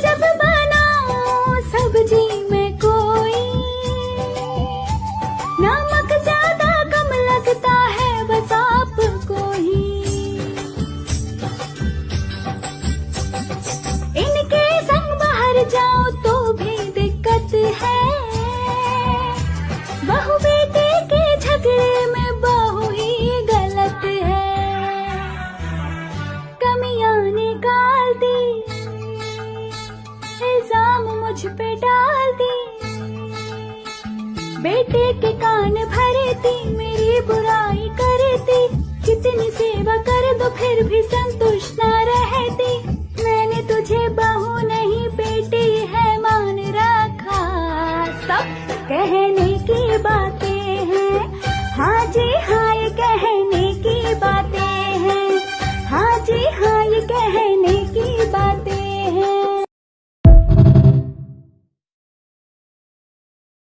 जब बनाऊं सब्जी में कोई, नमक ज्यादा कम लगता है बस आपको ही। इनके संग बाहर जाऊं तो भी दिक्कत है, बहू बेटे के झगड़े में बहू ही गलत है। कमियां निकाल दी, इल्जाम मुझ पे डाल दी, बेटे के कान भरती मेरी बुराई करती, कितनी सेवा कर दो फिर भी संतुष्ट न रहती। मैंने तुझे बहू